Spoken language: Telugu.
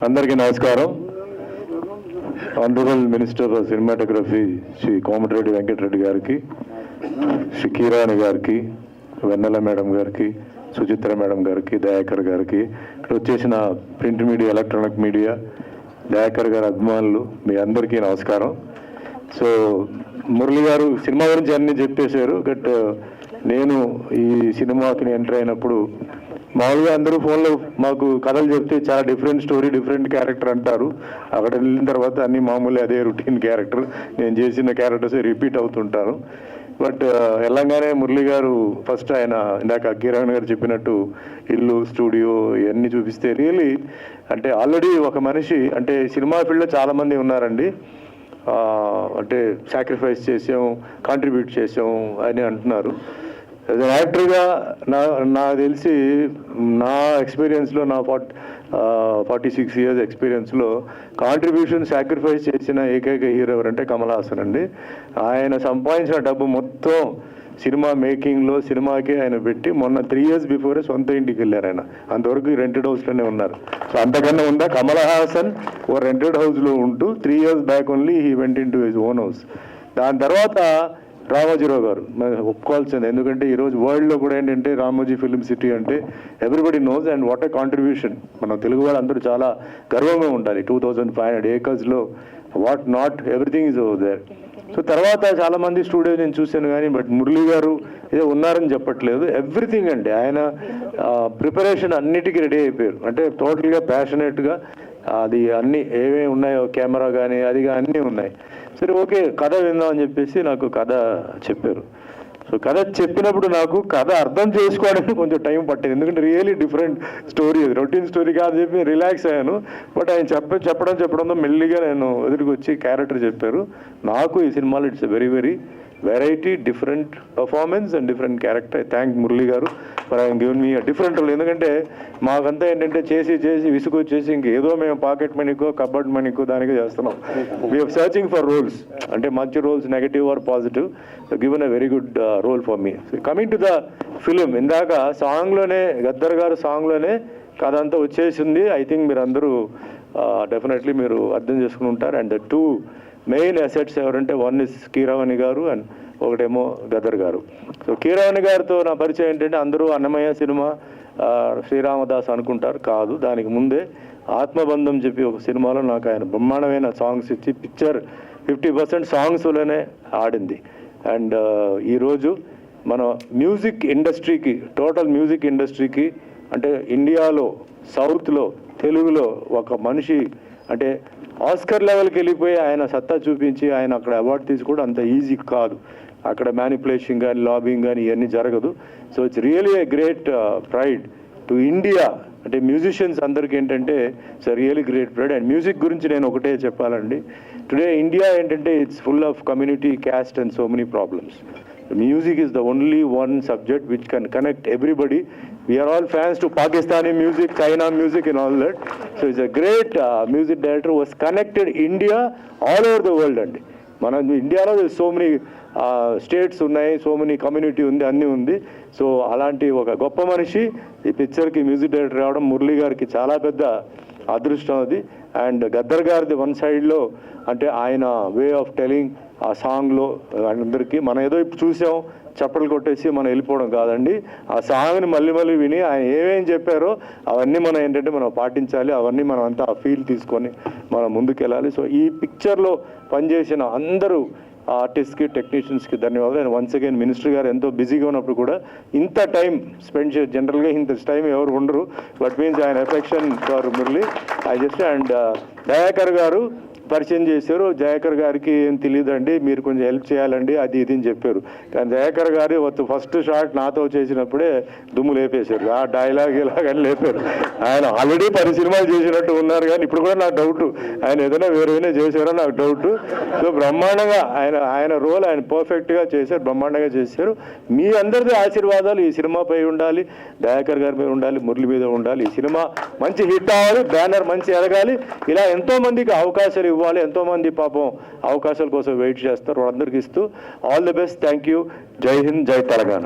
అందరికీ నమస్కారం. Honourable minister of cinematography Shri Komatireddy Venkatreddy గారికి, శ్రీ కీరాని గారికి, వెన్నెల మేడం గారికి, సుచిత్ర మేడం గారికి, దయాకర్ గారికి, ఇక్కడ వచ్చేసిన print media, electronic media, Dayakar గారి అభిమానులు, మీ అందరికీ నమస్కారం. సో మురళి గారు సినిమా గురించి అన్నీ చెప్పేశారు. బట్ నేను ఈ సినిమాకి ఎంటర్ అయినప్పుడు మామూలుగా అందరూ ఫోన్లో మాకు కథలు చెప్తే చాలా డిఫరెంట్ స్టోరీ, డిఫరెంట్ క్యారెక్టర్ అంటారు. అక్కడ వెళ్ళిన తర్వాత అన్ని మామూలు అదే రొటీన్ క్యారెక్టర్, నేను చేసిన క్యారెక్టర్స్ రిపీట్ అవుతుంటాను. బట్ వెళ్ళంగానే మురళి గారు ఫస్ట్ ఆయన ఇందాక కిరణ్ గారు చెప్పినట్టు ఇల్లు, స్టూడియో ఇవన్నీ చూపిస్తే రియలీ అంటే ఆల్రెడీ ఒక మనిషి అంటే సినిమా ఫీల్డ్లో చాలామంది ఉన్నారండి. అంటే సాక్రిఫైస్ చేసాం, కాంట్రిబ్యూట్ చేసాం అని అంటున్నారు. యాజ్ అన్ యాక్టర్గా నాకు తెలిసి నా ఎక్స్పీరియన్స్లో, నా 46 years ఎక్స్పీరియన్స్లో కాంట్రిబ్యూషన్ సాక్రిఫైస్ చేసిన ఏకైక హీరో ఎవరంటే కమల్ హాసన్ అండి. ఆయన సంపాదించిన డబ్బు మొత్తం సినిమా మేకింగ్లో, సినిమాకి ఆయన పెట్టి మొన్న 3 years బిఫోరే సొంత ఇంటికి వెళ్ళారు ఆయన. అంతవరకు రెంటెడ్ హౌస్లోనే ఉన్నారు. సో అంతకన్నా ఉందా? కమల్ హాసన్ ఓ రెంటెడ్ హౌస్లో ఉంటూ 3 years back only he went in to his own house. దాని తర్వాత రామోజీరావు గారు ఒప్పుకోవాల్సింది. ఎందుకంటే ఈరోజు వరల్డ్లో కూడా ఏంటంటే రామోజీ ఫిలిం సిటీ అంటే everybody knows and what a contribution. మన తెలుగు వాళ్ళు అందరూ చాలా గర్వంగా ఉండాలి. 2500 acres what not everything is over there. So తర్వాత చాలామంది స్టూడియో నేను చూశాను కానీ బట్ మురళి గారు ఏదో ఉన్నారని చెప్పట్లేదు. ఎవ్రీథింగ్ అండి, ఆయన ప్రిపరేషన్ అన్నిటికీ రెడీ అయిపోయారు. అంటే టోటల్గా ప్యాషనేట్గా అది అన్నీ ఏమేమి ఉన్నాయో, కెమెరా కానీ అది కానీ అన్నీ ఉన్నాయి. సరే ఓకే కథ విందాం అని చెప్పేసి నాకు కథ చెప్పారు. సో కథ చెప్పినప్పుడు నాకు కథ అర్థం చేసుకోవడానికి కొంచెం టైం పట్టింది. ఎందుకంటే రియలీ డిఫరెంట్ స్టోరీ, అది రొటీన్ స్టోరీ కాదు చెప్పి రిలాక్స్ అయ్యాను. బట్ ఆయన చెప్పడంతో మెల్లిగా నేను ఎదురుకు వచ్చి క్యారెక్టర్ చెప్పారు. నాకు ఈ సినిమాలో it's very very variety, different performance and different character. I thank Murali గారు for I given me different role. ఎందుకంటే మాకంతా ఏంటంటే చేసి విసుగు వచ్చేసి ఇంకేదో మేము పాకెట్ మనీకో, కబర్డ్ మనీకో దానికే చేస్తున్నాం. వీఆర్ సర్చింగ్ ఫర్ రోల్స్, అంటే మంచి roles, negative or positive. Given a very good role for me. Coming to the film, ఇందాక సాంగ్లోనే గద్దర్ గారు సాంగ్లోనే కథ అంతా వచ్చేసింది. ఐ థింక్ మీరు అందరూ డెఫినెట్లీ మీరు అర్థం చేసుకుని ఉంటారు. అండ్ 2 మెయిన్ అసెట్స్ ఎవరంటే వన్ ఇస్ కీరవాణి గారు అండ్ ఒకటేమో గదర్ గారు. సో కీరవాణి గారితో నా పరిచయం ఏంటంటే అందరూ అన్నమయ్య సినిమా, శ్రీరామదాస్ అనుకుంటారు. కాదు, దానికి ముందే ఆత్మబంధం చెప్పి ఒక సినిమాలో నాకు ఆయన బ్రహ్మాండమైన సాంగ్స్ ఇచ్చి పిక్చర్ 50% సాంగ్స్లోనే ఆడింది. అండ్ ఈరోజు మన మ్యూజిక్ ఇండస్ట్రీకి, టోటల్ మ్యూజిక్ ఇండస్ట్రీకి అంటే ఇండియాలో, సౌత్లో, తెలుగులో ఒక మనిషి అంటే ఆస్కర్ లెవెల్కి వెళ్ళిపోయి ఆయన సత్తా చూపించి ఆయన అక్కడ అవార్డు తీసుకోవడం అంత ఈజీ కాదు. అక్కడ మ్యానిపులేషన్ కానీ, లాబింగ్ కానీ ఇవన్నీ జరగదు. So it's really a great pride to India. అంటే మ్యూజిషియన్స్ అందరికీ ఏంటంటే it's really great pride. And music గురించి నేను ఒకటే చెప్పాలండి. టుడే ఇండియా ఏంటంటే it's full of community, caste and so many problems. Music is the only one subject which can connect everybody. We are all fans to Pakistani music, China music and all that. So it's a great music director who has connected India all over the world. And మన ఇండియాలో సో మెనీ స్టేట్స్ ఉన్నాయి, సో మెనీ కమ్యూనిటీ ఉంది, అన్నీ ఉంది. సో అలాంటి ఒక గొప్ప మనిషి ఈ పిక్చర్కి మ్యూజిక్ డైరెక్టర్ రావడం మురళి గారికి చాలా పెద్ద అదృష్టం అది. అండ్ గద్దర్ గారిది వన్ సైడ్లో అంటే ఆయన వే ఆఫ్ టెలింగ్ ఆ సాంగ్లో అందరికీ మనం ఏదో ఇప్పుడు చూసాం చప్పట్లు కొట్టేసి మనం వెళ్ళిపోవడం కాదండి. ఆ సాంగ్ని మళ్ళీ విని ఆయన ఏమేం చెప్పారో అవన్నీ మనం ఏంటంటే మనం పాటించాలి. అవన్నీ మనం అంతా ఆ ఫీల్ తీసుకొని మనం ముందుకెళ్ళాలి. సో ఈ పిక్చర్లో పనిచేసిన అందరూ ఆర్టిస్ట్కి, టెక్నీషియన్స్కి ధన్యవాదాలు. అండ్ వన్స్ అగైన్ మినిస్టర్ గారు ఎంతో బిజీగా ఉన్నప్పుడు కూడా ఇంత టైం స్పెండ్ చేసి, జనరల్గా ఇంత టైం ఎవరు ఉండరు, బట్ మీన్స్ ఆయన affection for Murali I just. And Dayakar గారు పరిచయం చేశారు. జయాకర్ గారికి ఏం తెలియదండి, మీరు కొంచెం హెల్ప్ చేయాలండి అది ఇది అని చెప్పారు. కానీ జయాకర్ గారు ఫస్ట్ షాట్ నాతో చేసినప్పుడే దుమ్ము లేపేశారు. ఆ డైలాగ్ ఇలాగని లేపారు. ఆయన ఆల్రెడీ 10 సినిమాలు చేసినట్టు ఉన్నారు కానీ ఇప్పుడు కూడా నాకు డౌట్ ఆయన ఏదైనా వేరేనే చేశారో నాకు డౌట్. సో బ్రహ్మాండంగా ఆయన రోల్ ఆయన పర్ఫెక్ట్గా చేశారు, బ్రహ్మాండంగా చేశారు. మీ అందరిది ఆశీర్వాదాలు ఈ సినిమాపై ఉండాలి, దయాకర్ గారి మీద ఉండాలి, మురళి మీద ఉండాలి. ఈ సినిమా మంచి హిట్ అవ్వాలి, బ్యానర్ మంచి ఎదగాలి. ఇలా ఎంతోమందికి అవకాశాలు ఇవ్వాలి. ఎంతోమంది పాపం అవకాశాల కోసం వెయిట్ చేస్తారు, వాళ్ళందరికీ ఇస్తూ all the best. Thank you. జై హింద్, జై తెలంగాణ.